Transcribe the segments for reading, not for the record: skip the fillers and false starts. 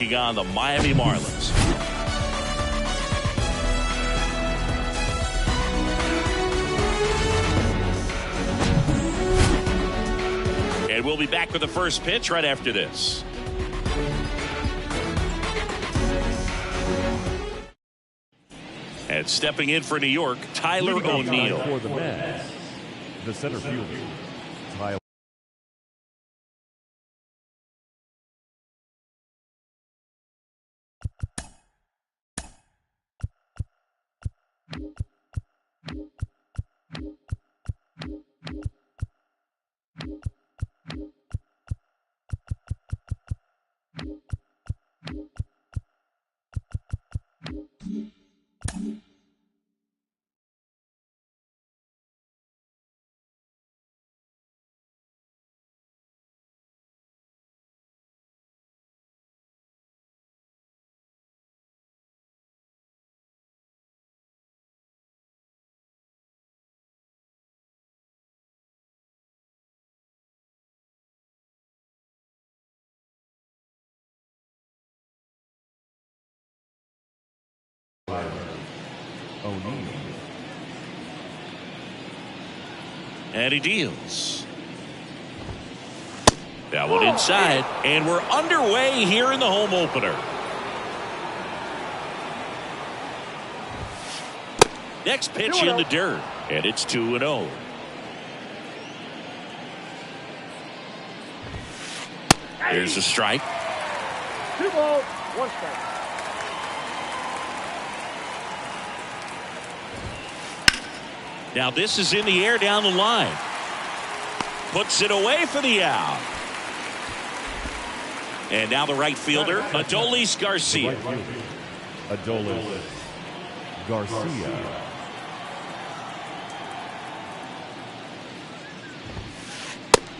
On the Miami Marlins. And we'll be back with the first pitch right after this. And stepping in for New York, Tyler O'Neill. For the Mets, the center fielder, Tyler. O'Neill. And he deals. That one inside, and we're underway here in the home opener. Next pitch in the dirt, and it's 2-0. Here's a strike. 2 balls, 1 strike. Now this is in the air down the line. Puts it away for the out. And now the right fielder, Adolis Garcia. Adolis Garcia.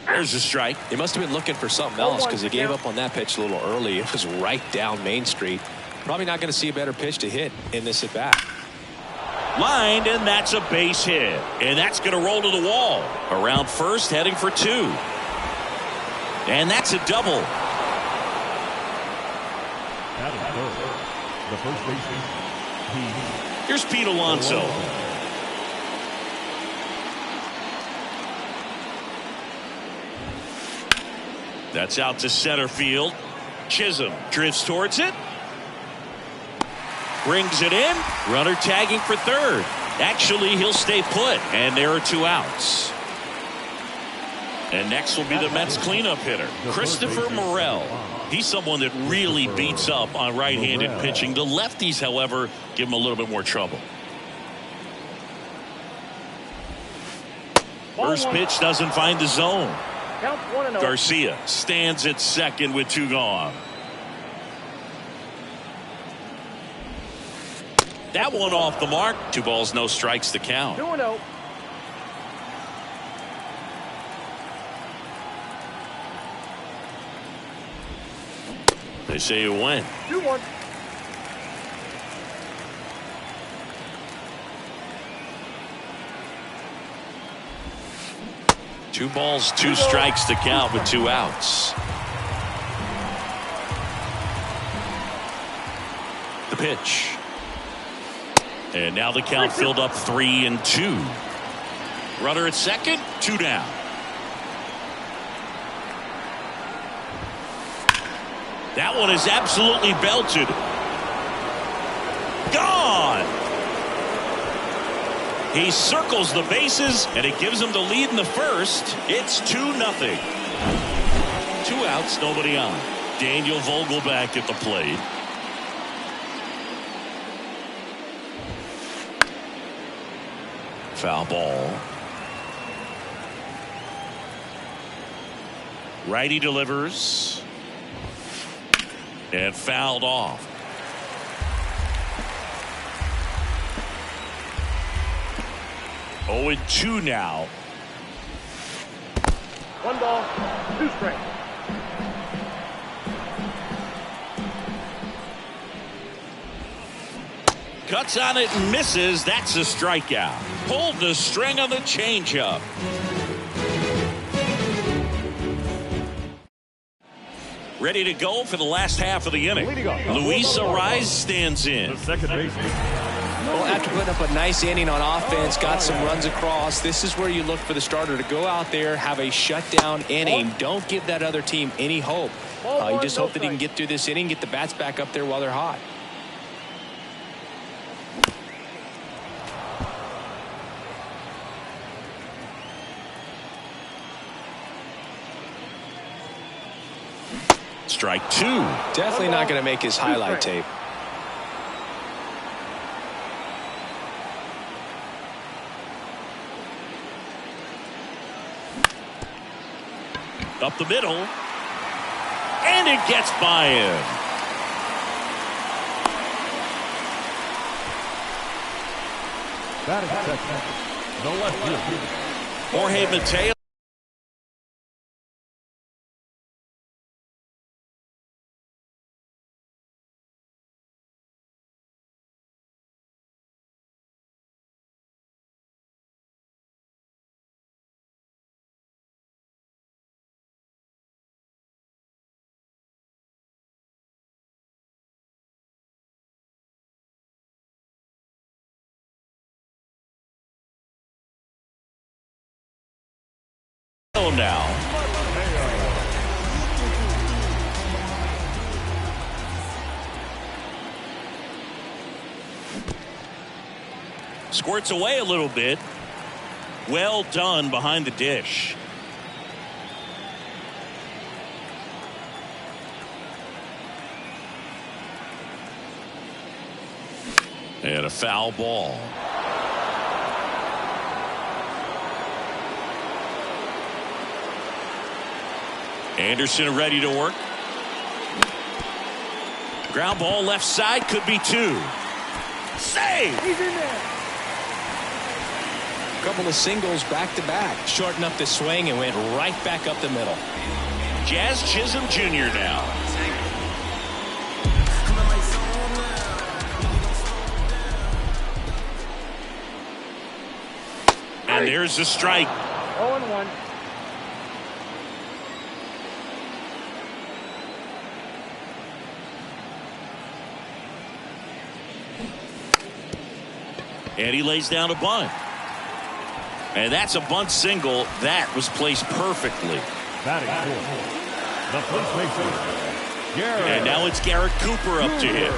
There's a strike. He must have been looking for something else because he gave up on that pitch a little early. It was right down Main Street. Probably not going to see a better pitch to hit in this at bat. Lined, and that's a base hit. And that's going to roll to the wall. Around first, heading for 2. And that's a double. Batting third, the first baseman. Here's Pete Alonso. That's out to center field. Chisholm drifts towards it. Brings it in. Runner tagging for third. Actually, he'll stay put. And there are 2 outs. And next will be the Mets cleanup hitter, Christopher Morel. He's someone that really beats up on right-handed pitching. The lefties, however, give him a little bit more trouble. First pitch doesn't find the zone. Garcia stands at second with 2 gone. That one off the mark. 2 balls, no strikes to count. 2-0. They say you win. 2-1. Two balls, 2 strikes to count with 2 outs. The pitch. And now the count filled up 3-2. Runner at second, 2 down. That one is absolutely belted. Gone. He circles the bases, and it gives him the lead in the first. It's 2-0. 2 outs, nobody on. Daniel Vogelback at the plate. Foul ball. Righty delivers. And fouled off. Oh, and 2 now. 1 ball, 2 strikes. Cuts on it and misses. That's a strikeout. Pulled the string on the changeup. Ready to go for the last half of the inning. Luis Arraez stands in. The second baseman. Well, after putting up a nice inning on offense, got some runs across, this is where you look for the starter to go out there, have a shutdown inning. Don't give that other team any hope. You just hope that he can get through this inning, get the bats back up there while they're hot. Strike 2. Definitely not going to make his highlight tape. Up the middle. And it gets by him. That is second. No left field. Jorge Mateo. Now. Squirts away a little bit. Well done behind the dish. And a foul ball. Anderson ready to work. Ground ball left side, could be 2. Save! He's in there. A couple of singles back to back. Shortened up the swing and went right back up the middle. Jazz Chisholm Jr. now. And there's the strike. 0-1. And he lays down a bunt. And that's a bunt single. That was placed perfectly. Batting fourth. The first baseman. Garrett. And now it's Garrett Cooper up to hit.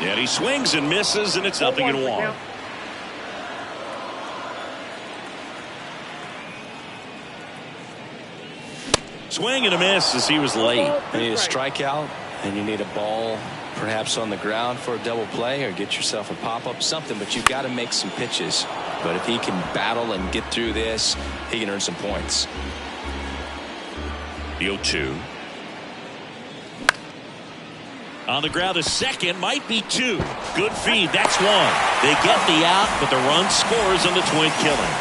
And he swings and misses, and it's 0-1. Swing and a miss as he was late. You need a strikeout, and you need a ball perhaps on the ground for a double play, or get yourself a pop-up, something, but you've got to make some pitches. But if he can battle and get through this, he can earn some points. The 0-2. On the ground, a second, might be 2. Good feed, that's 1. They get the out, but the run scores on the twin killing.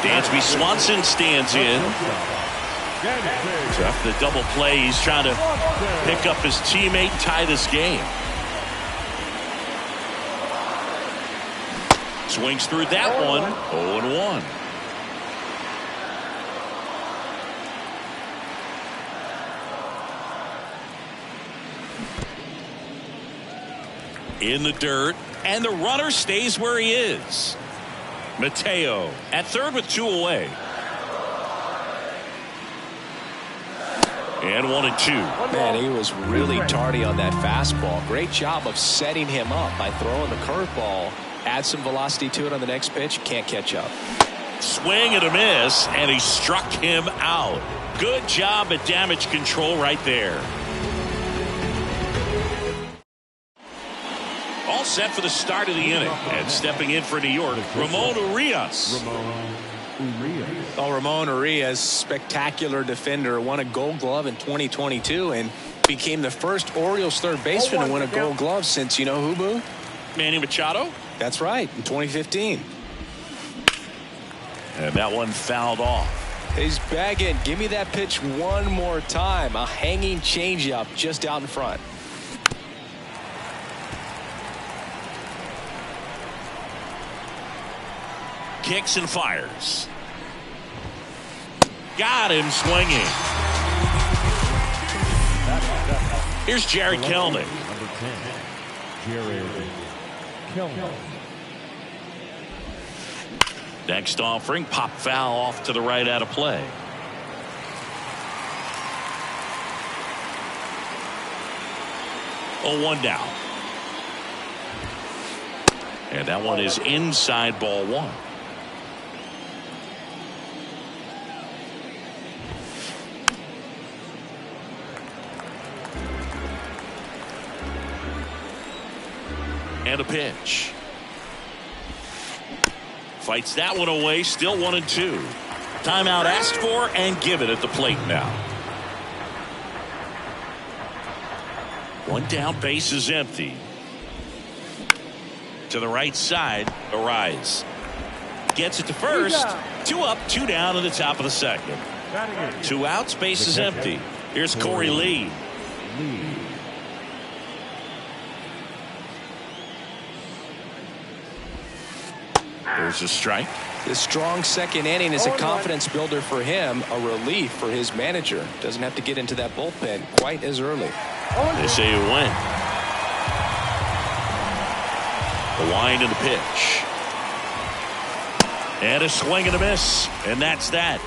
Dansby Swanson stands in. So after the double play, he's trying to pick up his teammate, tie this game. Swings through that one. 0-1. In the dirt, and the runner stays where he is. Mateo at third with 2 away. And 1-2. Man, he was really tardy on that fastball. Great job of setting him up by throwing the curveball. Add some velocity to it on the next pitch. Can't catch up. Swing and a miss, and he struck him out. Good job at damage control right there. All set for the start of the inning. And stepping in for New York, Ramon Urias. Ramon Urias, spectacular defender, won a Gold Glove in 2022 and became the first Orioles third baseman to win a Gold Glove since, you know who, Boo? Manny Machado? That's right, in 2015. And that one fouled off. He's begging, give me that pitch one more time. A hanging changeup just out in front. kicks and fires. Got him swinging. Here's Jerry Kelnick. Number 10, Jerry Kelnick. Next offering, pop foul off to the right out of play. Oh, 1 down. And that one is inside ball 1. And a pitch. Fights that one away. Still 1-2. Timeout asked for and given at the plate now. 1 down, base is empty. To the right side, Arise. Gets it to first. 2 up, 2 down in the top of the second. 2 outs, base is empty. Here's Corey Lee. There's a strike. This strong second inning is a confidence builder for him, a relief for his manager. Doesn't have to get into that bullpen quite as early. They say you win. The wind and the pitch. And a swing and a miss. And that's that.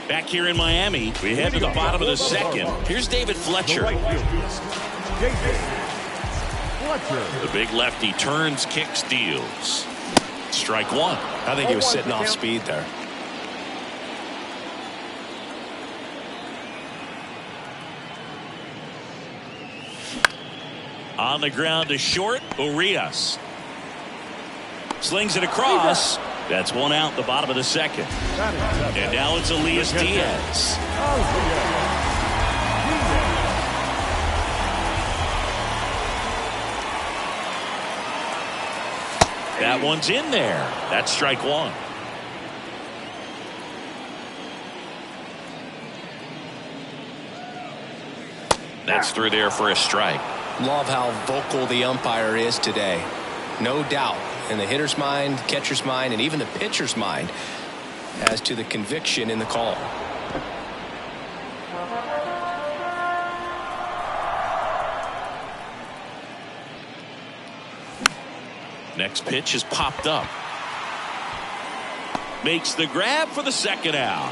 Back here in Miami, we head to the bottom of the second. Here's David Fletcher. The big lefty turns, kicks, deals. Strike 1. I think he was sitting off speed there. On the ground to short, Urias. Slings it across. That's 1 out, the bottom of the second. And now it's Elias Diaz. That one's in there. That's strike 1. That's through there for a strike. Love how vocal the umpire is today. No doubt in the hitter's mind, catcher's mind, and even the pitcher's mind as to the conviction in the call. Next pitch is popped up. Makes the grab for the second out.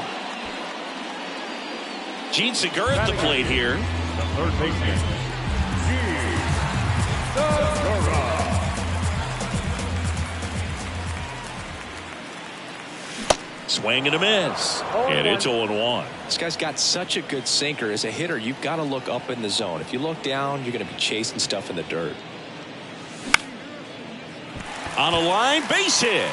Gene Segura at the plate here. The third baseman, Swing and a miss. And it's 0-1. This guy's got such a good sinker. As a hitter, you've got to look up in the zone. If you look down, you're going to be chasing stuff in the dirt. On a line, base hit.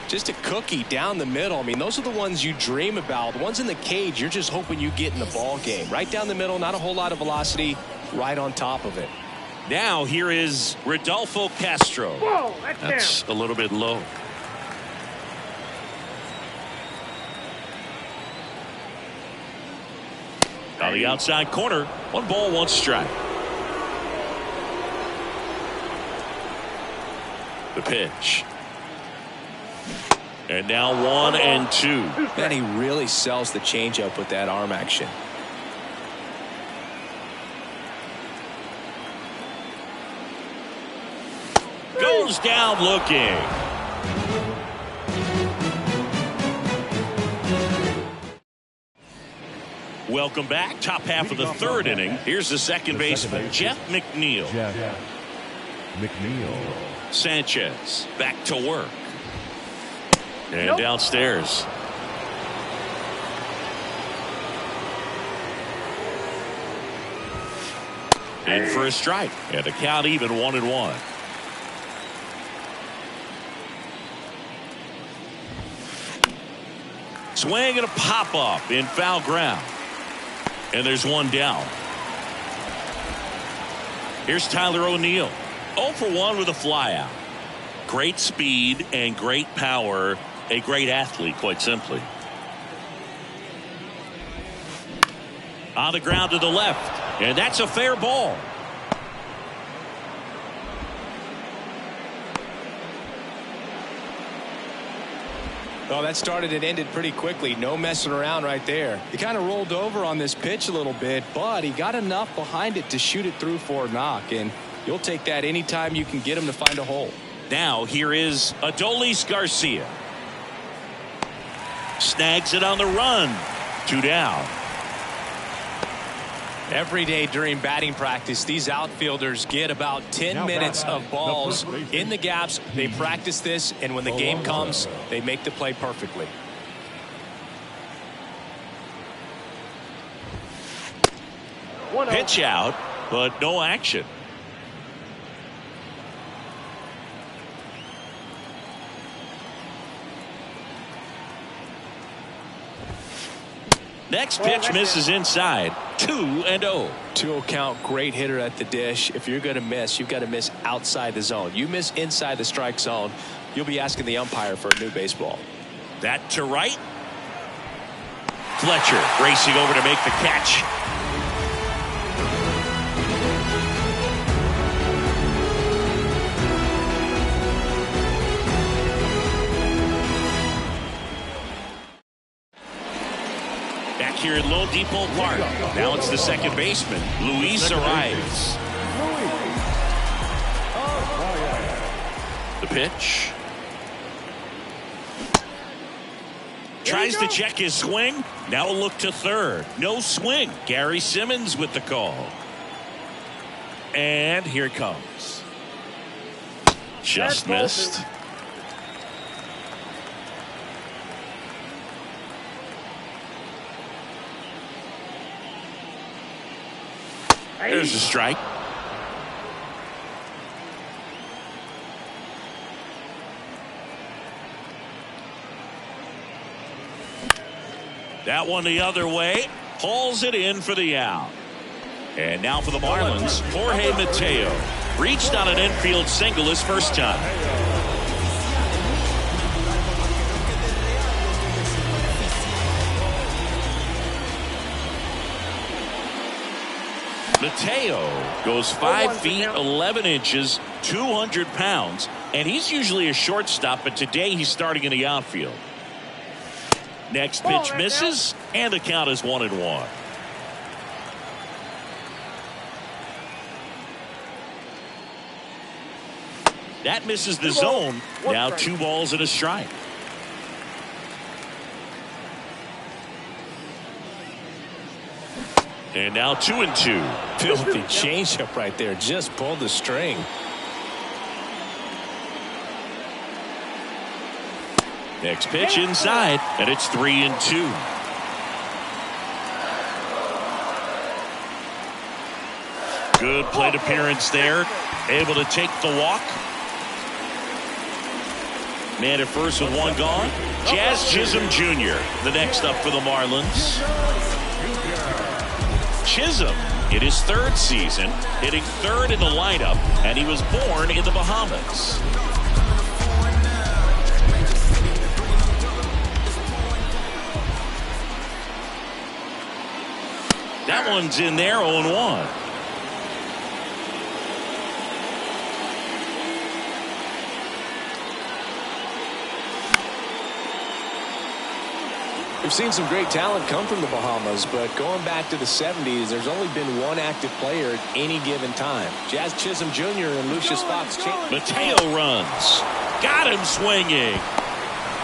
Just a cookie down the middle. I mean, those are the ones you dream about. The ones in the cage, you're just hoping you get in the ball game. Right down the middle, not a whole lot of velocity, right on top of it. Now here is Rodolfo Castro. Whoa, That's a little bit low. On the outside corner, 1 ball, 1 strike. The pitch. And now 1-2. Man, he really sells the changeup with that arm action. Goes down looking. Welcome back. Top half of the third inning. Here's the second baseman, Jeff McNeil. Sanchez back to work. And downstairs. In for a strike. And the count even 1-1. Swing and a pop up in foul ground. And there's 1 down. Here's Tyler O'Neill. 0 for 1 with a flyout. Great speed and great power. A great athlete, quite simply. On the ground to the left, and that's a fair ball. Well, that started and ended pretty quickly. No messing around right there. He kind of rolled over on this pitch a little bit, but he got enough behind it to shoot it through for a knock, and you'll take that anytime you can get him to find a hole. Now here is Adolis Garcia. Snags it on the run. 2 down. Every day during batting practice, these outfielders get about 10 minutes of balls in the gaps. They practice this, and when the game comes, they make the play perfectly. Pitch out, but no action. Next pitch misses inside. 2-0. 2-0 count, great hitter at the dish. If you're going to miss, you've got to miss outside the zone. You miss inside the strike zone, you'll be asking the umpire for a new baseball. That to right. Fletcher racing over to make the catch. Here at Low Depot Park. Now it's the second baseman, Luis arrives. The pitch. Tries to check his swing. Now a look to third. No swing. Gary Simmons with the call. And here it comes. Just missed. There's a strike. That one the other way. Hauls it in for the out. And now for the Marlins, Jorge Mateo. Reached on an infield single his first time. Mateo goes 5 feet 11 inches, 200 pounds, and he's usually a shortstop, but today he's starting in the outfield. Next pitch misses, and the count is 1-1. That misses the zone. Now 2 balls and a strike. And now 2-2. Filthy changeup right there. Just pulled the string. Next pitch inside, and it's 3-2. Good plate appearance there. Able to take the walk. Man at first with 1 gone. Jazz Chisholm Jr. the next up for the Marlins. Chisholm in his 3rd season, hitting 3rd in the lineup, and he was born in the Bahamas. That one's in there, 0-1. We've seen some great talent come from the Bahamas, but going back to the 70s, there's only been one active player at any given time. Jazz Chisholm Jr. and Lucius Fox. Mateo runs. Got him swinging.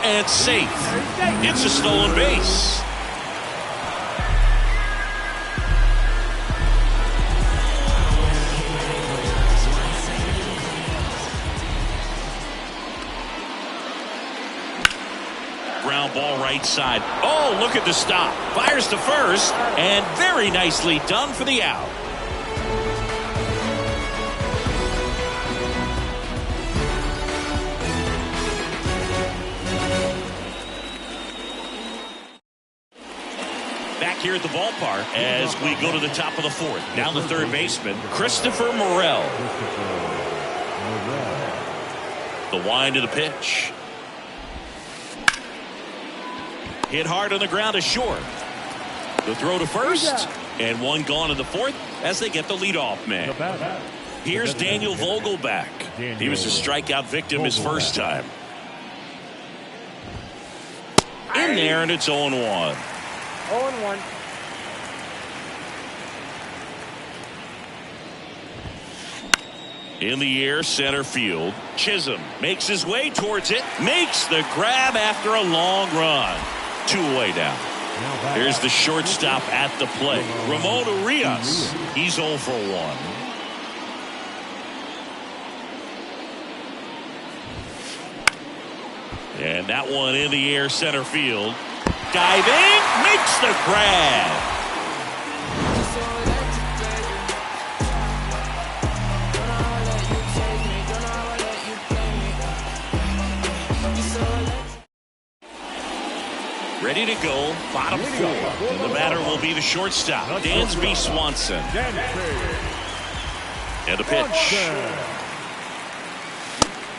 And safe. It's a stolen base. Ground ball right side. Oh, look at the stop. Fires to first, and very nicely done for the out. Back here at the ballpark as we go to the top of the 4th. Now the 3rd baseman, Christopher Morel. The wind of the pitch. Hit hard on the ground to short. The throw to first. And one gone in the fourth as they get the leadoff man. Here's Daniel Vogelback. He was a strikeout victim his first time. In there, and it's 0-1. 0-1. In the air, center field. Chisholm makes his way towards it. Makes the grab after a long run. 2 away down. Here's the shortstop at the plate. Ramon Urias. He's 0 for 1. And that one in the air, center field. Diving, makes the grab. Ready to go, bottom 4. And the batter will be the shortstop, Dansby Swanson. And the pitch.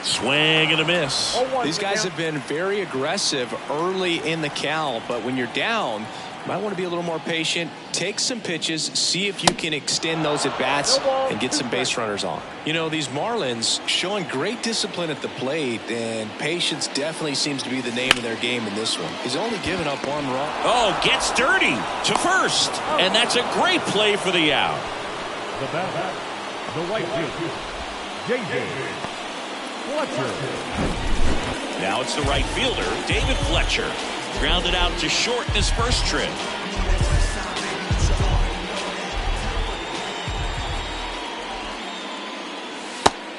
Swing and a miss. These guys have been very aggressive early in the count, but when you're down, you might want to be a little more patient. Take some pitches, see if you can extend those at bats and get some base runners on. You know, these Marlins showing great discipline at the plate, and patience definitely seems to be the name of their game in this one. He's only given up 1 run. Oh, gets dirty to first, and that's a great play for the out. The batter, the right fielder, J.J. Fletcher. Now it's the right fielder, David Fletcher. Grounded out to short in his first trip.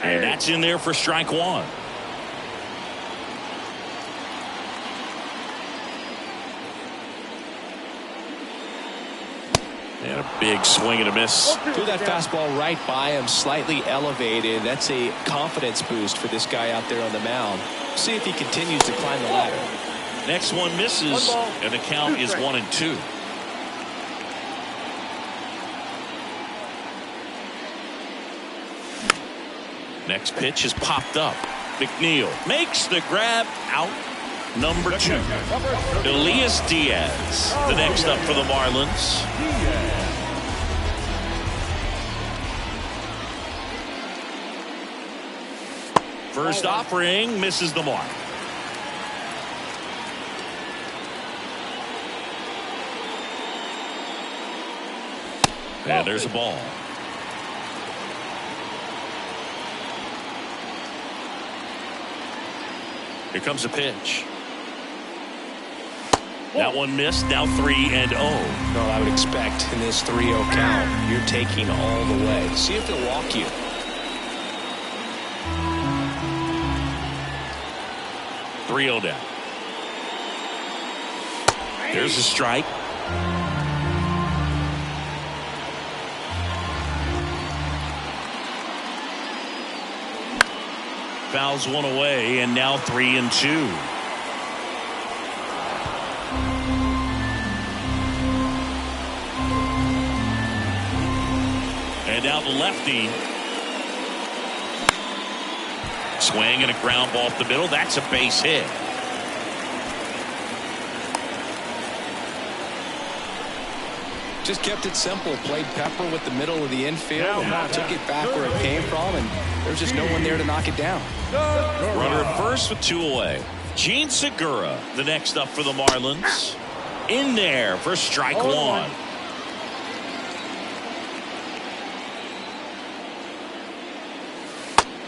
And that's in there for strike 1. And a big swing and a miss. Threw that fastball right by him, slightly elevated. That's a confidence boost for this guy out there on the mound. See if he continues to climb the ladder. Next one misses, and the count is 1-2. Next pitch is popped up. McNeil makes the grab, out. Number 2. Elias Diaz, the next up for the Marlins. First offering misses the mark. And there's a ball. Here comes a pitch. That one missed. Now 3-0. No, I would expect in this 3-0 count, you're taking all the way. See if they'll walk you. Three-0 down. There's a strike. Fouls one away, and now 3-2. And now the lefty. Swing and a ground ball up the middle. That's a base hit. Just kept it simple. Played pepper with the middle of the infield. And took it back where it came from, and there's just no one there to knock it down. Runner at first with 2 away. Gene Segura, the next up for the Marlins. In there for strike 1.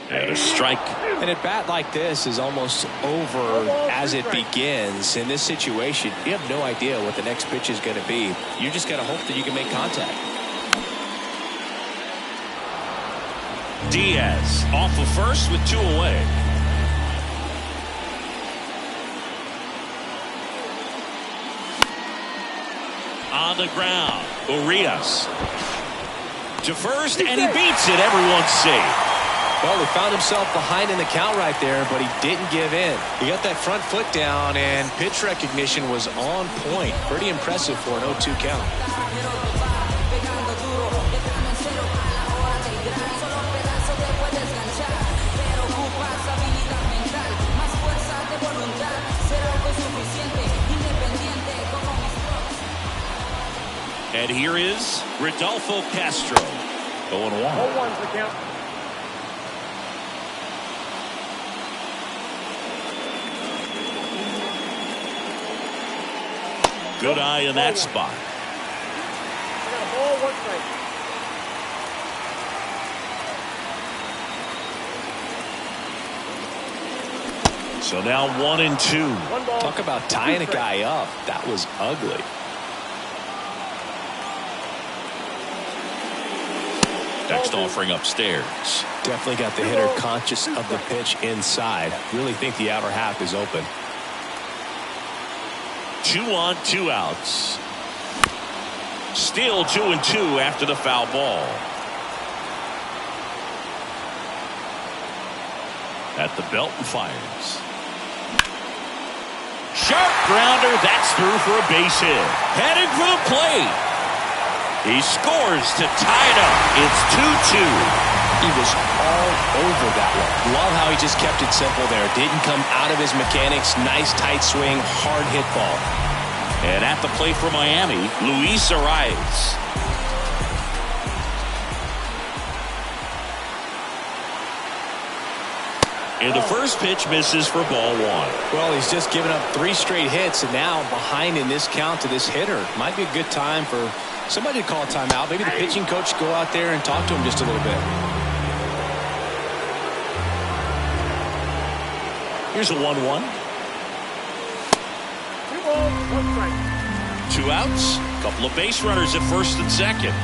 And a strike. And at bat like this is almost over as it begins. In this situation, you have no idea what the next pitch is going to be. You just got to hope that you can make contact. Diaz off of first with 2 away. On the ground, Urias to first, and he beats it. Everyone's safe. Well, he found himself behind in the count right there, but he didn't give in. He got that front foot down, and pitch recognition was on point. Pretty impressive for an 0-2 count. And here is Rodolfo Castro. 0-1. 0-1's the count. Good eye in that spot. I got a ball, 1 strike. So now 1-2. 1 ball. Talk about tying a guy up. That was ugly. Next offering upstairs. Definitely got the hitter conscious of the pitch inside. Really think the outer half is open. 2 on, 2 outs. Still 2-2 after the foul ball. At the belt and fires. Sharp grounder. That's through for a base hit. Heading for the plate. He scores to tie it up. It's 2-2. He was all over that one. Love how he just kept it simple there. Didn't come out of his mechanics. Nice tight swing. Hard hit ball. And at the plate for Miami, Luis Arias. And the first pitch misses for ball 1. Well, he's just given up 3 straight hits, and now behind in this count to this hitter. Might be a good time for somebody to call a timeout. Maybe the pitching coach go out there and talk to him just a little bit. Here's a 1-1. 2 balls, 1 strike. 2 outs. Couple of base runners at first and second.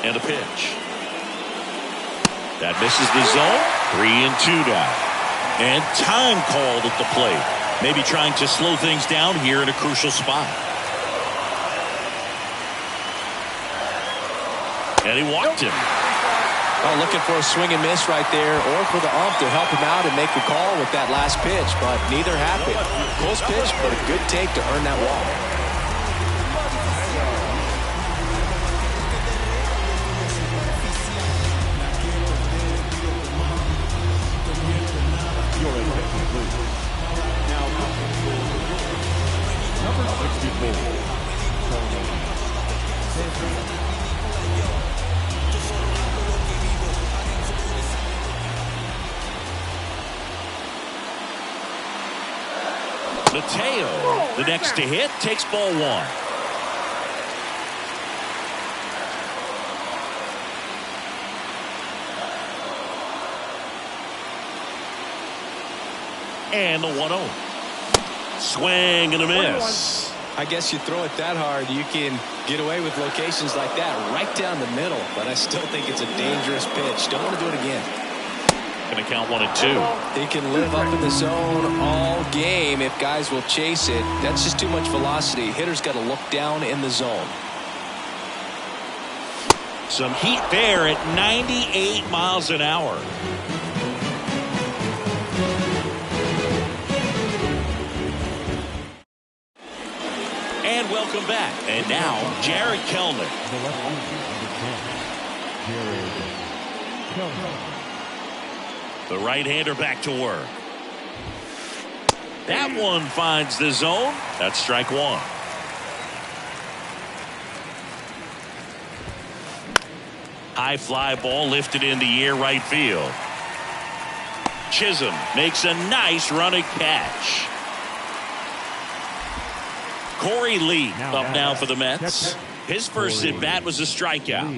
And a pitch. That misses the zone. 3-2 now. And time called at the plate. Maybe trying to slow things down here in a crucial spot. And he walked him. Oh, looking for a swing and miss right there, or for the ump to help him out and make a call with that last pitch, but neither happened. Close pitch, but a good take to earn that walk. Number 64. Mateo, the next to hit, takes ball 1. And the 1-0. Swing and a miss. I guess you throw it that hard, you can get away with locations like that right down the middle, but I still think it's a dangerous pitch. Don't want to do it again. Going to count 1-2. He can live up in the zone all game if guys will chase it. That's just too much velocity. Hitter's got to look down in the zone. Some heat there at 98 miles an hour. And welcome back. And now, Jared Kellner. The left fielder, number 10, Jared Kellner. The right-hander back to work. That one finds the zone. That's strike 1. High fly ball lifted in the air right field. Chisholm makes a nice running catch. Corey Lee up now for the Mets. His first at bat was a strikeout.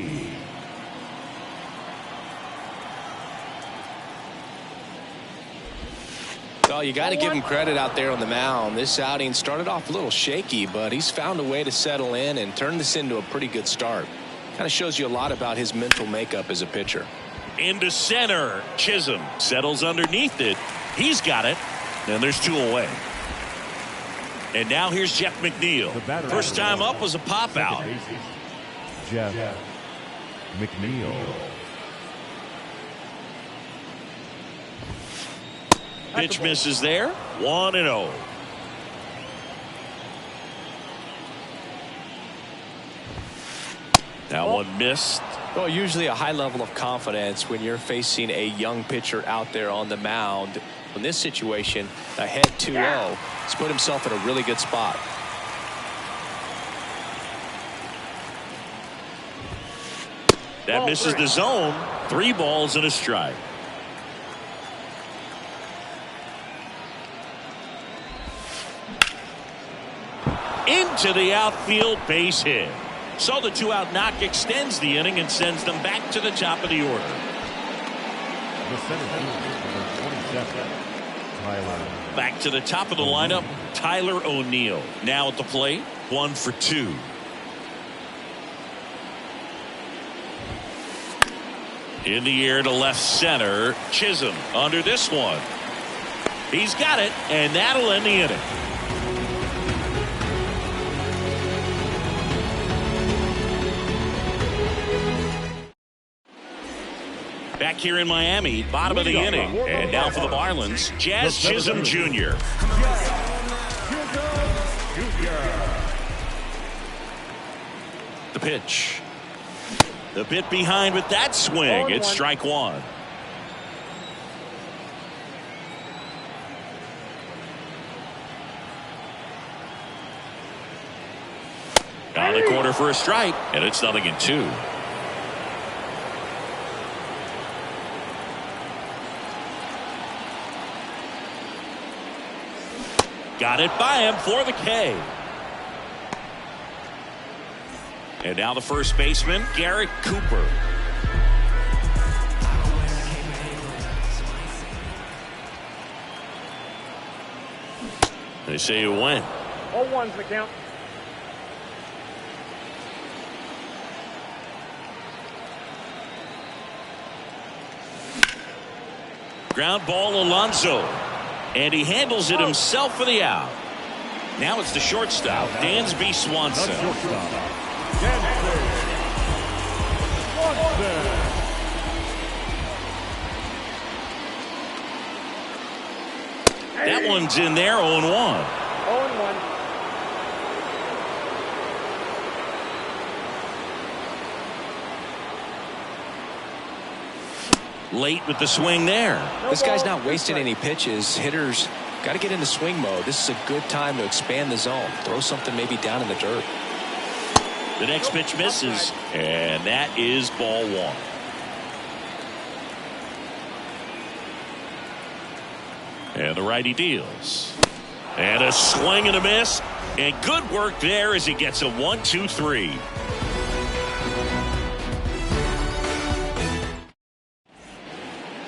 Well, you got to give him credit out there on the mound. This outing started off a little shaky, but he's found a way to settle in and turn this into a pretty good start. Kind of shows you a lot about his mental makeup as a pitcher. Into center. Chisholm settles underneath it. He's got it. And there's 2 away. And now here's Jeff McNeil. First time up was a pop out. Jeff McNeil. Pitch misses there. 1-0. That one missed. Well, usually a high level of confidence when you're facing a young pitcher out there on the mound. In this situation, ahead 2-0, he's put himself in a really good spot. That misses the zone. 3 balls and a strike. Into the outfield, base hit. So the 2-out knock extends the inning and sends them back to the top of the order. The center fielder, number 27, Tyler. Back to the top of the lineup, Tyler O'Neill. Now at the plate, 1 for 2. In the air to left center, Chisholm under this one. He's got it, and that'll end the inning. Back here in Miami, bottom of the inning, and now for the Marlins, Jazz Chisholm Jr. The pitch. The bit behind with that swing. It's strike 1. Down the corner for a strike, and it's 0-2. Got it by him for the K. And now the first baseman, Garrett Cooper. They say you win. 0-1's the count. Ground ball, Alonso. And he handles it himself for the out. Now it's the shortstop, Dansby Swanson. That one's in there, 0-1. 0-1. Late with the swing there. This guy's not wasting any pitches. Hitters got to get into swing mode. This is a good time to expand the zone. Throw something maybe down in the dirt. The next pitch misses, and that is ball 1. And the righty deals. And a swing and a miss. And good work there as he gets a 1-2-3.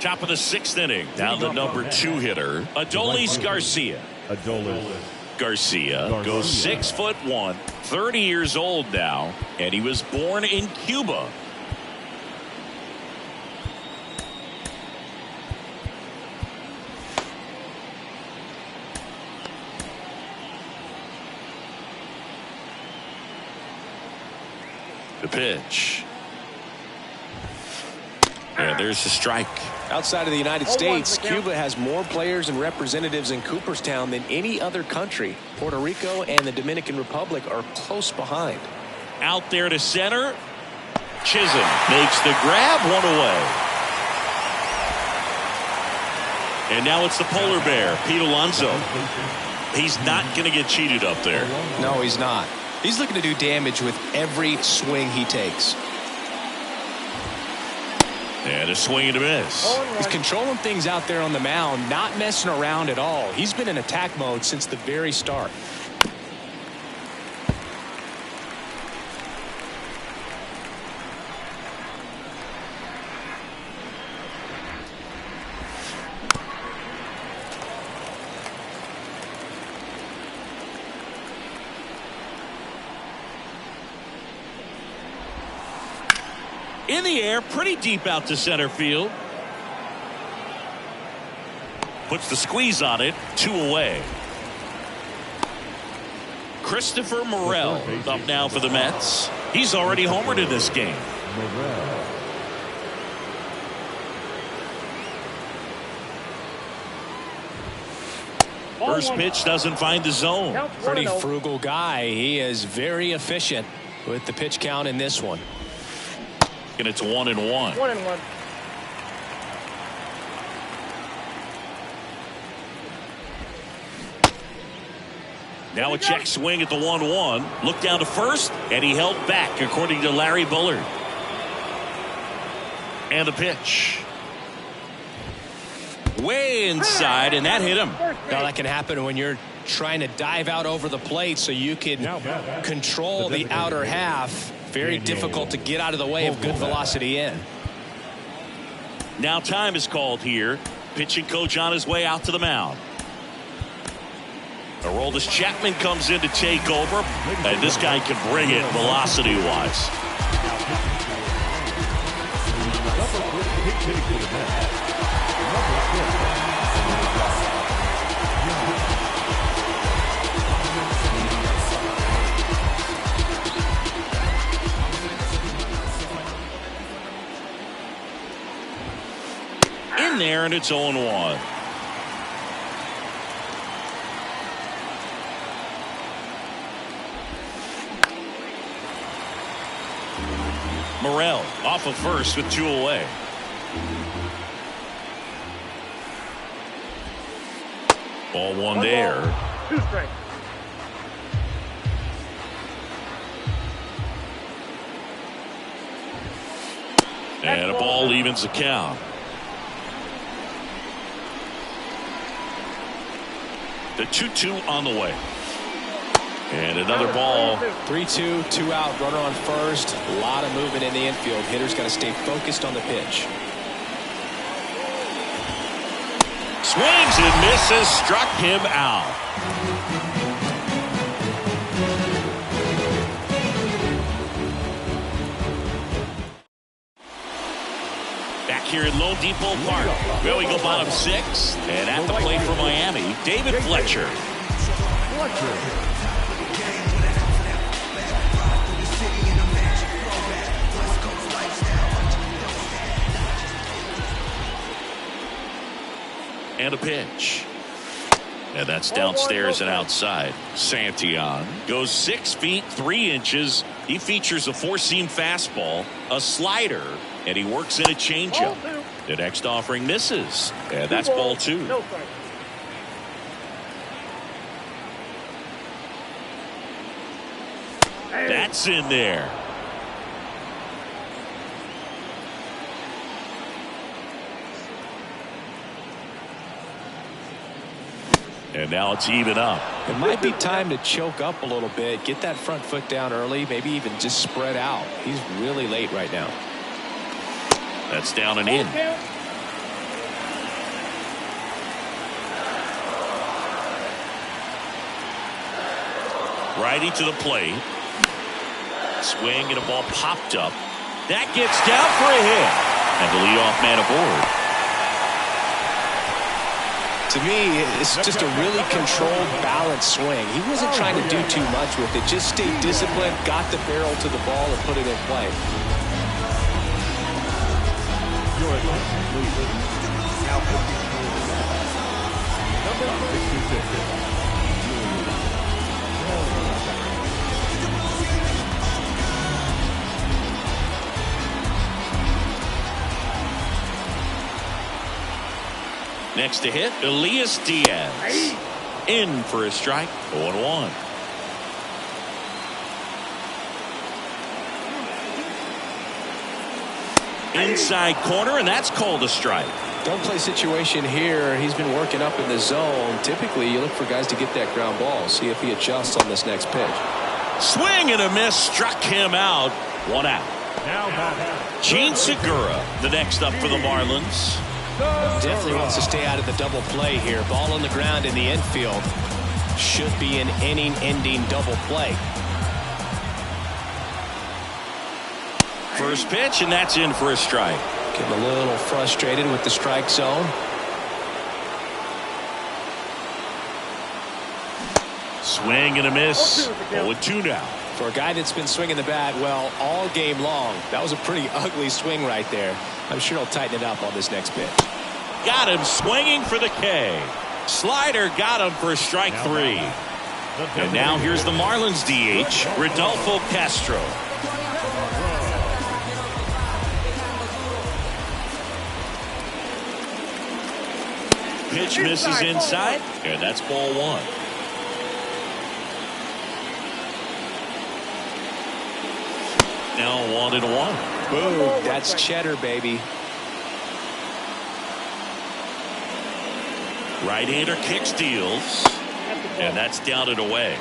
Top of the 6th inning. Now the number 2 hitter, Adolis Garcia. Garcia goes 6'1", 30 years old now, and he was born in Cuba. The pitch. And there's the strike. Outside of the United States, Cuba has more players and representatives in Cooperstown than any other country. Puerto Rico and the Dominican Republic are close behind. Out there to center. Chisholm makes the grab, 1 away. And now it's the polar bear, Pete Alonso. He's not going to get cheated up there. No, he's not. He's looking to do damage with every swing he takes. And a swing and a miss. He's controlling things out there on the mound, not messing around at all. He's been in attack mode since the very start. In the air, pretty deep out to center field. Puts the squeeze on it, 2 away. Christopher Morel up now for the Mets. He's already homered in this game. First pitch doesn't find the zone. Pretty frugal guy. He is very efficient with the pitch count in this one. And it's 1-1. 1-1. Now a check swing at the 1-1. Look down to first, and he held back, according to Larry Bullard. And the pitch. Way inside, and that hit him. Now that can happen when you're trying to dive out over the plate so you can control the outer half. Very difficult to get out of the way of good velocity in. Now time is called here. Pitching coach on his way out to the mound. Aroldis Chapman comes in to take over, and this guy can bring it velocity-wise. In there, and it's 0-1. Morel off of first with 2 away. Ball one there. 2 strikes. And a ball evens the count. The 2-2 on the way. And another ball. 3-2, 2 out, runner on first. A lot of movement in the infield. Hitter's got to stay focused on the pitch. Swings and misses, struck him out. Back here in Lone Depot Park. Well, we go bottom 6. And at the plate for Miami, David Fletcher. And a pitch. And that's downstairs and outside. Santillan goes 6 feet 3 inches. He features a 4-seam fastball, a slider, and he works in a changeup. The next offering misses. And that's ball 2. No strike. That's in there. And now it's even up. It might be time to choke up a little bit, get that front foot down early, maybe even just spread out. He's really late right now. That's down and in. Righty to the plate. Swing and a ball popped up. That gets down for a hit. And the leadoff man aboard. To me, it's just a really controlled, balanced swing. He wasn't trying to do too much with it. Just stayed disciplined, got the barrel to the ball, and put it in play. Number 66. Next to hit, Elias Diaz. In for a strike, 0-1. Inside corner, and that's called a strike. Don't play situation here. He's been working up in the zone. Typically, you look for guys to get that ground ball. See if he adjusts on this next pitch. Swing and a miss, struck him out. 1 out. Gene Segura, the next up for the Marlins. Definitely wants to stay out of the double play here. Ball on the ground in the infield. Should be an inning-ending double play. First pitch, and that's in for a strike. Getting a little frustrated with the strike zone. Swing and a miss. 0-2 now. For a guy that's been swinging the bat, well, all game long, that was a pretty ugly swing right there. I'm sure he'll tighten it up on this next pitch. Got him swinging for the K. Slider got him for strike 3. And now here's the Marlins DH, Rodolfo Castro. pitch misses inside, and that's ball one. Now 1-1. Boom, that's cheddar, baby. Right-hander kicks, deals, and that's down and away.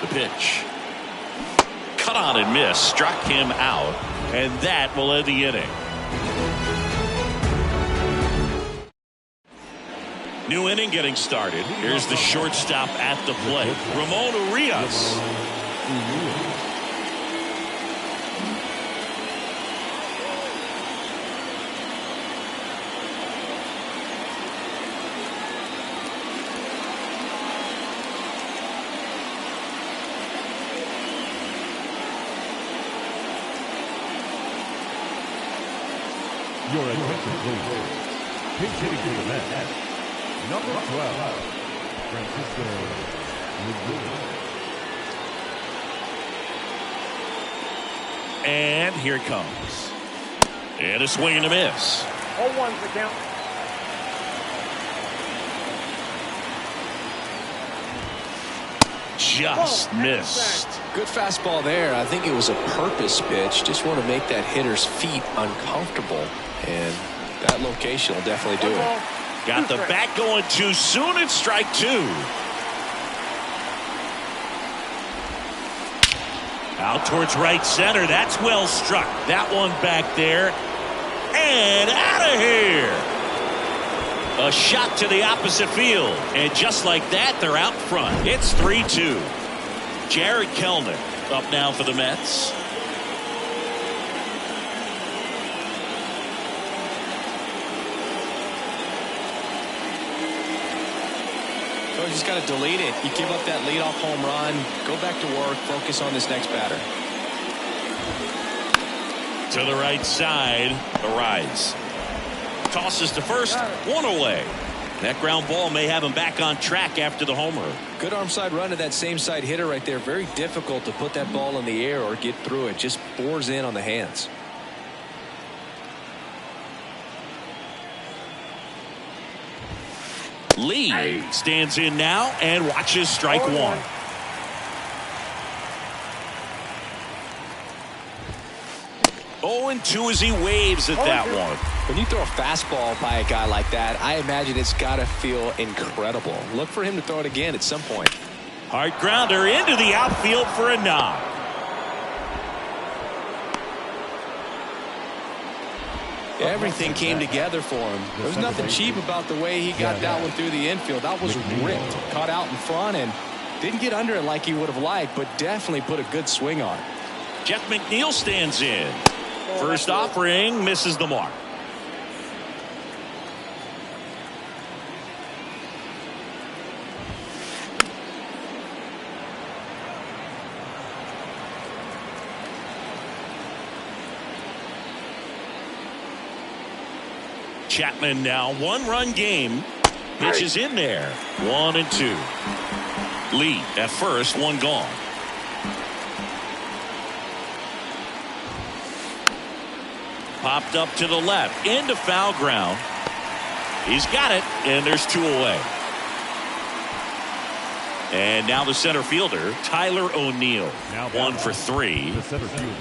The pitch. Cut on and miss. Struck him out. And that will end the inning. New inning getting started. Here's the shortstop at the plate, Ramon Urias. Your attention, please. Pitch hitting to the Mets. Number 12, Francisco Lindor. And here it comes. And a swing and a miss. 0-1's the count. Just missed. Good fastball there. I think it was a purpose pitch. Just want to make that hitter's feet uncomfortable. And that location will definitely do it. Got the bat going too soon. It's strike two. Out towards right center. That's well struck. That one back there. And out of here. A shot to the opposite field. And just like that, they're out front. It's 3-2. Jared Kelnick up now for the Mets. So you just got to delete it. You give up that leadoff home run. Go back to work. Focus on this next batter. To the right side. The rise. Tosses to first. One away. That ground ball may have him back on track after the homer. Good arm side run to that same side hitter right there. Very difficult to put that ball in the air or get through it. Just bores in on the hands. Lee stands in now and watches strike one. 0-2 as he waves at that one. When you throw a fastball by a guy like that, I imagine it's got to feel incredible. Look for him to throw it again at some point. Hard grounder into the outfield for a knock. Everything came together for him. There was nothing cheap about the way he got that one through the infield. That was ripped. Caught out in front and didn't get under it like he would have liked, but definitely put a good swing on it. Jeff McNeil stands in. First offering misses the mark. Chapman now, one-run game. Pitch is in there. 1-2. Lee at first, one gone. Popped up to the left, into foul ground. He's got it, and there's two away. And now the center fielder, Tyler O'Neill. 1 for 3. The center fielder,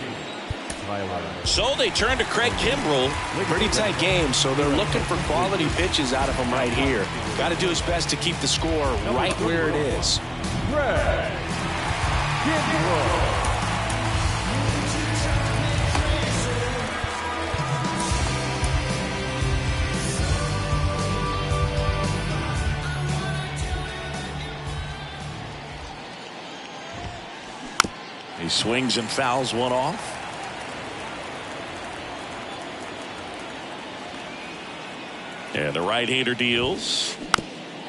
Tyler. So they turn to Craig Kimbrell. Pretty tight game, so they're looking for quality pitches out of him right here. Got to do his best to keep the score right where it is. Craig Kimbrell. He swings and fouls one off. And the right-hander deals.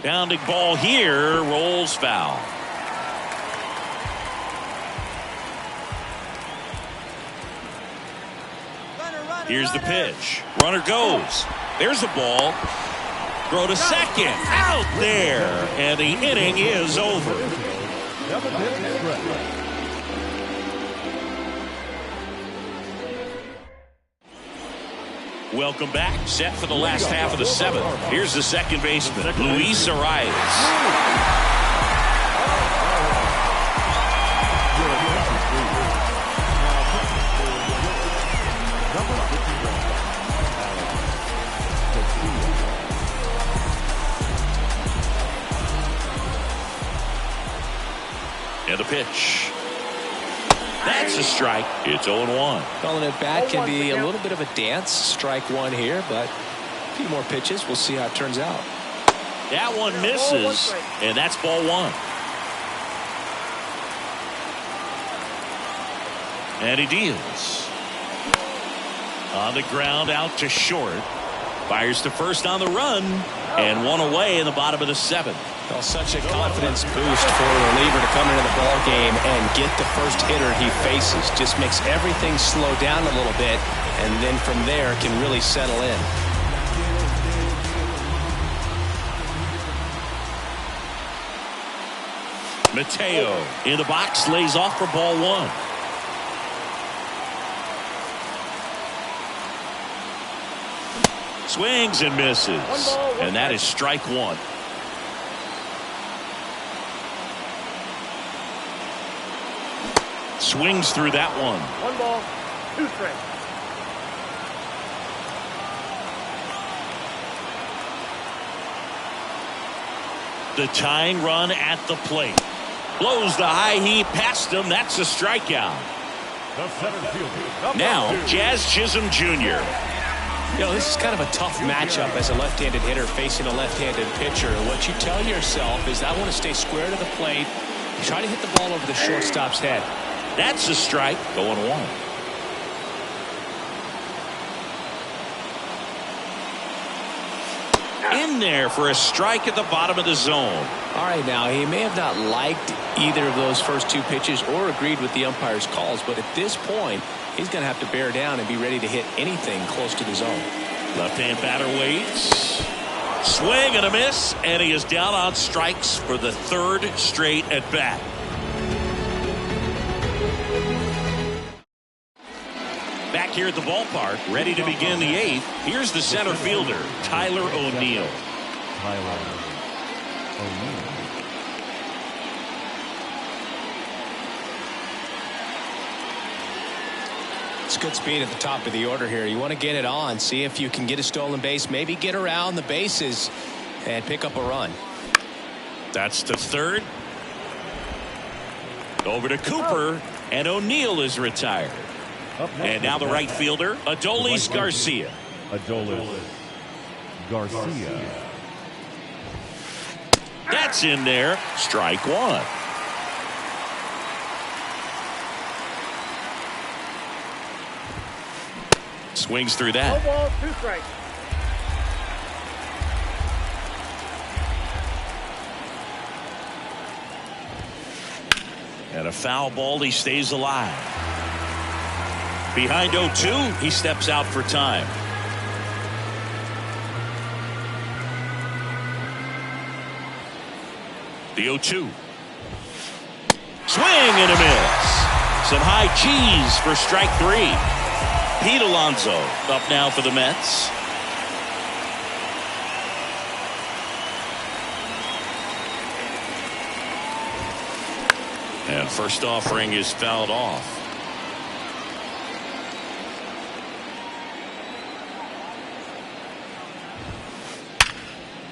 Bounding ball here, rolls foul. Here's the pitch. Runner goes. There's the ball. Throw to second. Out there. And the inning is over. Welcome back. Set for the last half of the seventh. Here's the second baseman, Luis Arias. And the pitch. That's a strike. It's 0-1. Calling it back can be a little bit of a dance. Strike one here, but a few more pitches. We'll see how it turns out. That one misses, and that's ball one. And he deals. On the ground, out to short. Fires to first on the run, and one away in the bottom of the seventh. Well, such a confidence boost for a reliever to come into the ball game and get the first hitter he faces. Just makes everything slow down a little bit, and then from there can really settle in. Mateo in the box, lays off for ball one. Swings and misses. And that is strike one. Swings through that one. 1 ball, 2 strikes. The tying run at the plate. Blows the high heat past him. That's a strikeout. Now, Jazz Chisholm Jr. You know, this is kind of a tough matchup as a left-handed hitter facing a left-handed pitcher. What you tell yourself is, I want to stay square to the plate, try to hit the ball over the shortstop's head. That's a strike. Going one. In there for a strike at the bottom of the zone. All right, now, he may have not liked either of those first two pitches or agreed with the umpire's calls, but at this point, he's going to have to bear down and be ready to hit anything close to the zone. Left-hand batter waits. Swing and a miss, and he is down on strikes for the third straight at bat. Back here at the ballpark, ready to begin the eighth. Here's the center fielder, Tyler O'Neill. It's good speed at the top of the order here. You want to get it on, see if you can get a stolen base, maybe get around the bases and pick up a run. That's to third. Over to Cooper, and O'Neill is retired. And now the right fielder, Adolis Garcia. That's in there. Strike one. Swings through that. 1 ball, 2 strikes. And a foul ball, he stays alive. Behind 0-2, he steps out for time. The 0-2. Swing and a miss. Some high cheese for strike three. Pete Alonso up now for the Mets. And first offering is fouled off.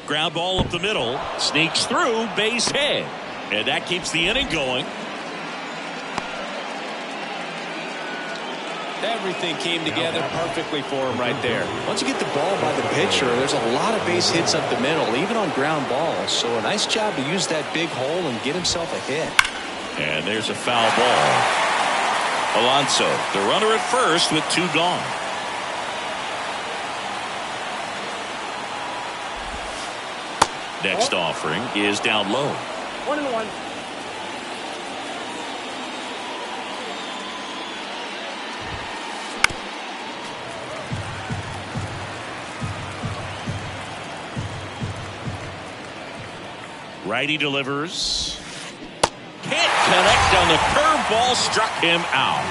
Ground ball up the middle, sneaks through, base hit, and that keeps the inning going. Everything came together perfectly for him right there. Once you get the ball by the pitcher, there's a lot of base hits up the middle, even on ground balls. So a nice job to use that big hole and get himself a hit. And there's a foul ball. Alonso, the runner at first with 2 gone. Next offering is down low. 1-1. Righty delivers. Can't connect on the curveball. Struck him out.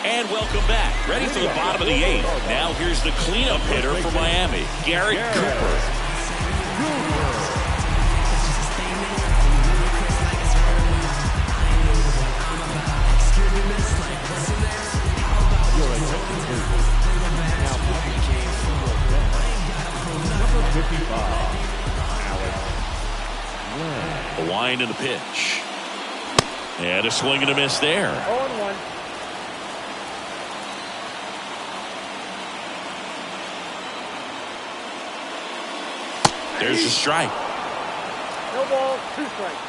And welcome back. Ready for the bottom of the 8th. Now here's the cleanup hitter for Miami, Garrett Cooper. Number 55, The wind and the pitch. And a swing and a miss there. 0-1. There's a strike. No ball, 2 strikes.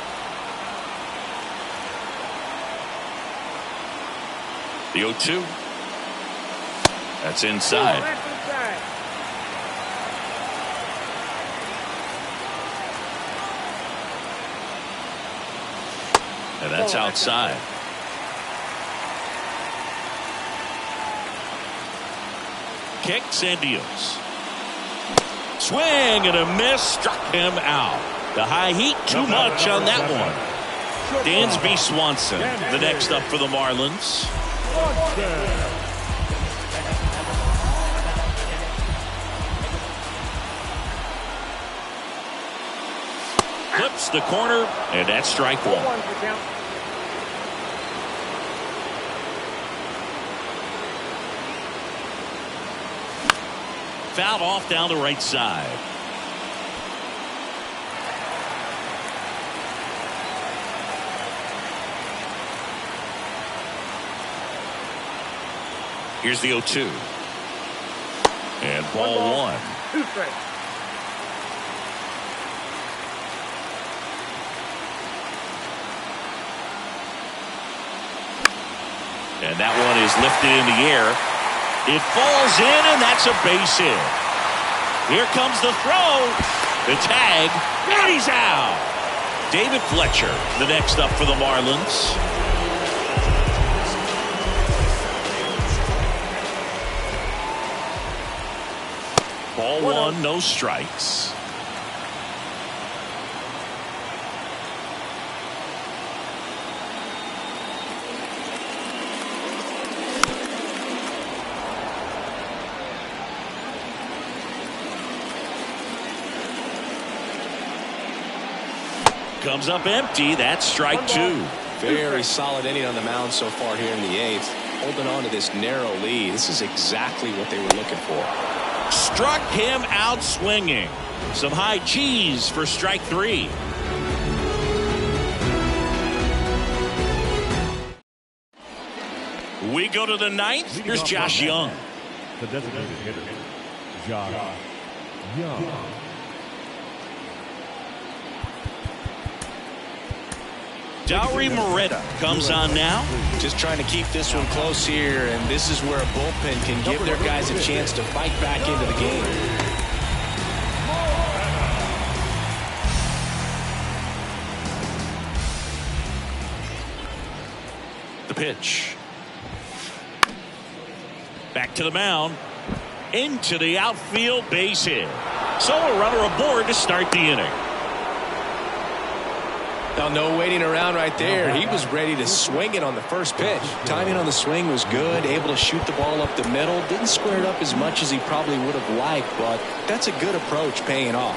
The 0-2. That's inside. That's inside. And that's outside. Kicks and deals. Swing and a miss. Struck him out. The high heat too much on that one. Dansby Swanson, the next up for the Marlins. Clips the corner, and that's strike 1. 1 for count. Fouled off down the right side. Here's the 0-2. And ball 1. 2 strikes. And that one is lifted in the air. It falls in, and that's a base hit. Here comes the throw. The tag, and he's out. David Fletcher, the next up for the Marlins. Ball 1, no strikes. Comes up empty. That's strike 2. Very solid inning on the mound so far here in the 8th. Holding on to this narrow lead. This is exactly what they were looking for. Struck him out swinging. Some high cheese for strike 3. We go to the 9th. Here's Josh Young. the designated hitter, Josh Young. Dauri Moreta comes on now. Just trying to keep this one close here, and this is where a bullpen can give their guys a chance to fight back into the game. The pitch. Back to the mound. Into the outfield, base hit. So a runner aboard to start the inning. Now, no waiting around right there. He was ready to swing it on the first pitch. Timing on the swing was good, able to shoot the ball up the middle. Didn't square it up as much as he probably would have liked, but that's a good approach paying off.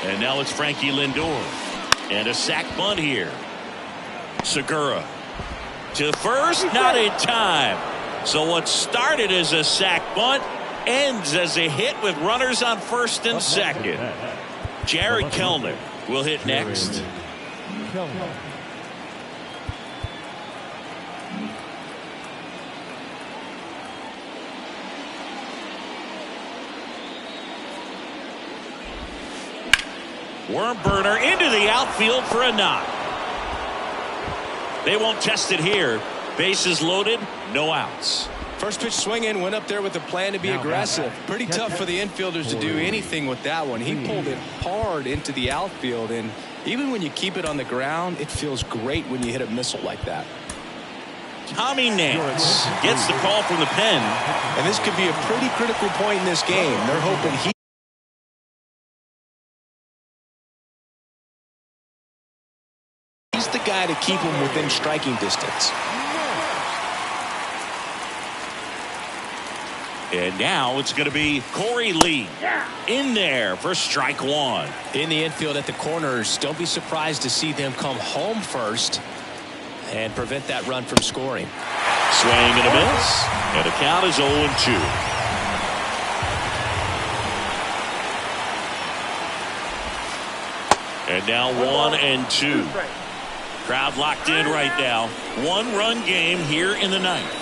And now it's Frankie Lindor. And a sac bunt here. Segura to first, not in time. So what started as a sac bunt ends as a hit with runners on first and second. Jared Kellner will hit next. Worm burner into the outfield for a knock. They won't test it here. Bases loaded, no outs. First pitch swinging, went up there with a plan to be aggressive. Pretty tough for the infielders to do anything with that one. He pulled it hard into the outfield, and even when you keep it on the ground, it feels great when you hit a missile like that. Tommy Nance gets the call from the pen. And this could be a pretty critical point in this game. They're hoping he's the guy to keep him within striking distance. And now it's going to be Corey Lee in there for strike one. In the infield at the corners, don't be surprised to see them come home first and prevent that run from scoring. Swing and a miss, and the count is 0-2. And now 1-2. Crowd locked in right now. One-run game here in the ninth.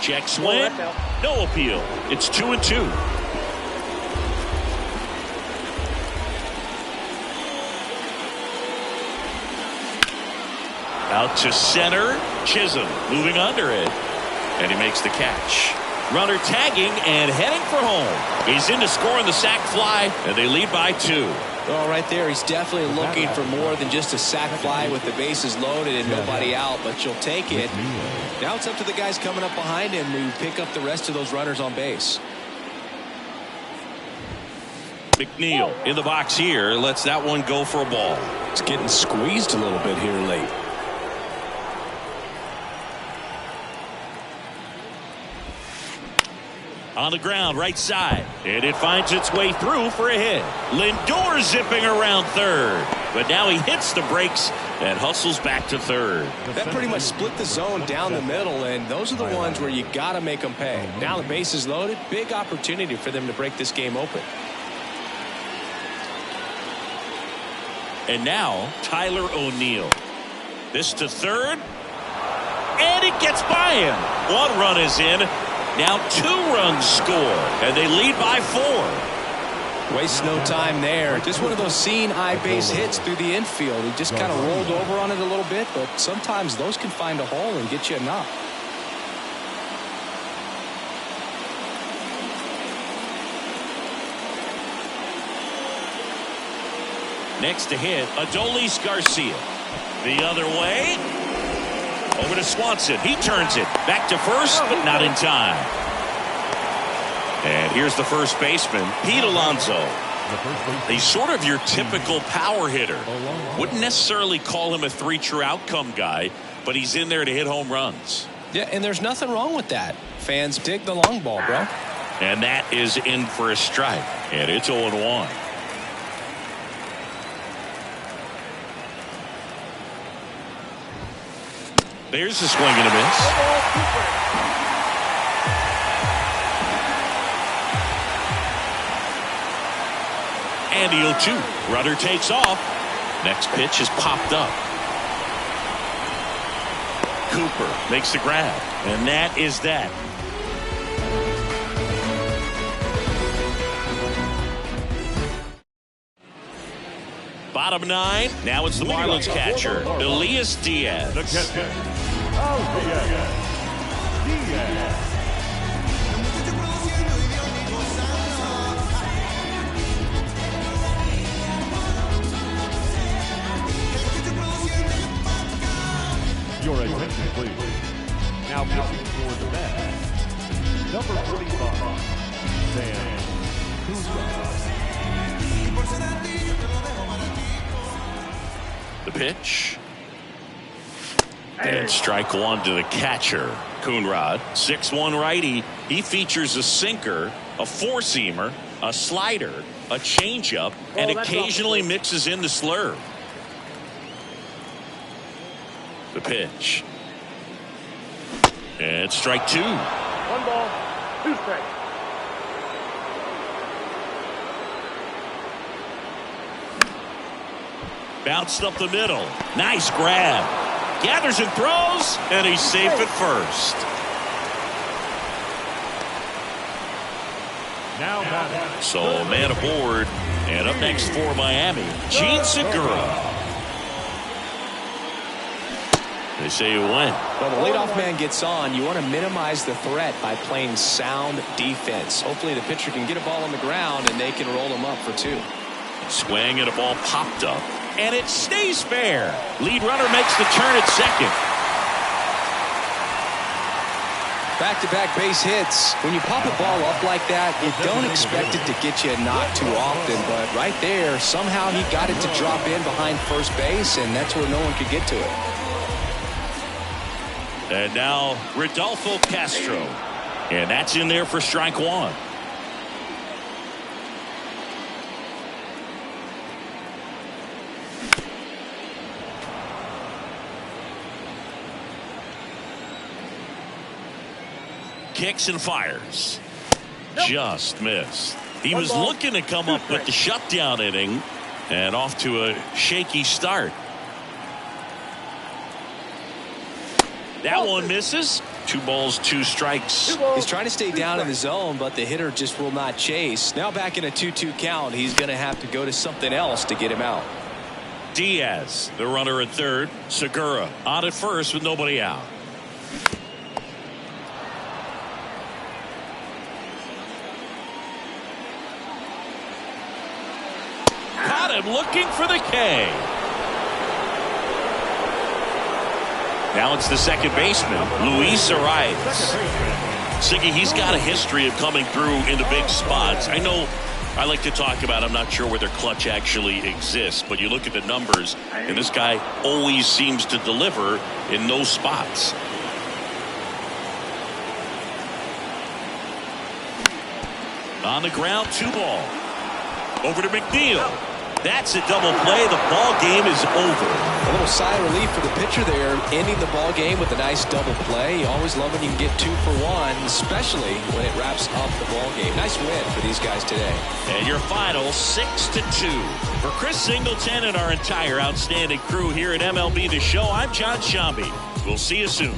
Check swing. No appeal. It's 2-2. Out to center. Chisholm moving under it. And he makes the catch. Runner tagging and heading for home. He's in to score on the sac fly, and they lead by 2. Well, right there, he's definitely looking for more than just a sac fly with the bases loaded and nobody out, but you'll take it. Now it's up to the guys coming up behind him to pick up the rest of those runners on base. McNeil in the box here lets that one go for a ball. It's getting squeezed a little bit here late. On the ground, right side. And it finds its way through for a hit. Lindor zipping around third. But now he hits the brakes and hustles back to third. That pretty much split the zone down the middle, and those are the ones where you got to make them pay. Now the base is loaded. Big opportunity for them to break this game open. And now Tyler O'Neill. This to third. And it gets by him. One run is in. Now 2 runs score, and they lead by 4. Wastes no time there. Just one of those seeing eye base hits through the infield. He just kind of rolled over on it a little bit, but sometimes those can find a hole and get you a knock. Next to hit, Adolis Garcia. The other way. Over to Swanson. He turns it back to first, but not in time. And here's the first baseman, Pete Alonso. He's sort of your typical power hitter. Wouldn't necessarily call him a 3 true outcome guy, but he's in there to hit home runs. Yeah, and there's nothing wrong with that. Fans dig the long ball, bro. And that is in for a strike. And it's 0-1. There's a swing and a miss. And the 0-2. Runner takes off. Next pitch is popped up. Cooper makes the grab. And that is that. Bottom 9. Now it's the Marlins catcher, Elias Diaz. The catcher, Diaz. Your attention, please. Now pitching for the Mets, number 45, Sam Cooper. The pitch. And strike one to the catcher, Coonrod. 6'1" righty. He features a sinker, a four-seamer, a slider, a changeup, and occasionally mixes in the slurve. The pitch. And strike 2. 1 ball, 2 strikes. Bounced up the middle. Nice grab. Gathers and throws, and he's safe at first. Now So a man aboard, and up next for Miami, Gene Segura. They say you win. Well, the leadoff man gets on. You want to minimize the threat by playing sound defense. Hopefully the pitcher can get a ball on the ground and they can roll him up for 2. Swing and a ball popped up. And it stays fair. Lead runner makes the turn at second. Back-to-back base hits. When you pop a ball up like that, you don't expect it to get you a knock too often. But right there, somehow he got it to drop in behind first base, and that's where no one could get to it. And now Rodolfo Castro. And that's in there for strike one. Kicks and fires. Just missed. He was looking to come up with the shutdown inning and off to a shaky start. That one misses. 2 balls, 2 strikes. He's trying to stay down in the zone, but the hitter just will not chase. Now back in a 2-2 count, he's going to have to go to something else to get him out. Diaz, the runner at third. Segura on at first with nobody out. Caught him looking for the K. Now it's the second baseman, Luis Arias. Siggy, he's got a history of coming through in the big spots. I know I like to talk about, I'm not sure whether clutch actually exists, but you look at the numbers, and this guy always seems to deliver in those spots. On the ground, 2 ball. Over to McNeil. That's a double play. The ball game is over. A little sigh of relief for the pitcher there, ending the ball game with a nice double play. You always love when you can get 2 for 1, especially when it wraps up the ball game. Nice win for these guys today. And your final 6-2. For Chris Singleton and our entire outstanding crew here at MLB The Show, I'm John Shambi. We'll see you soon.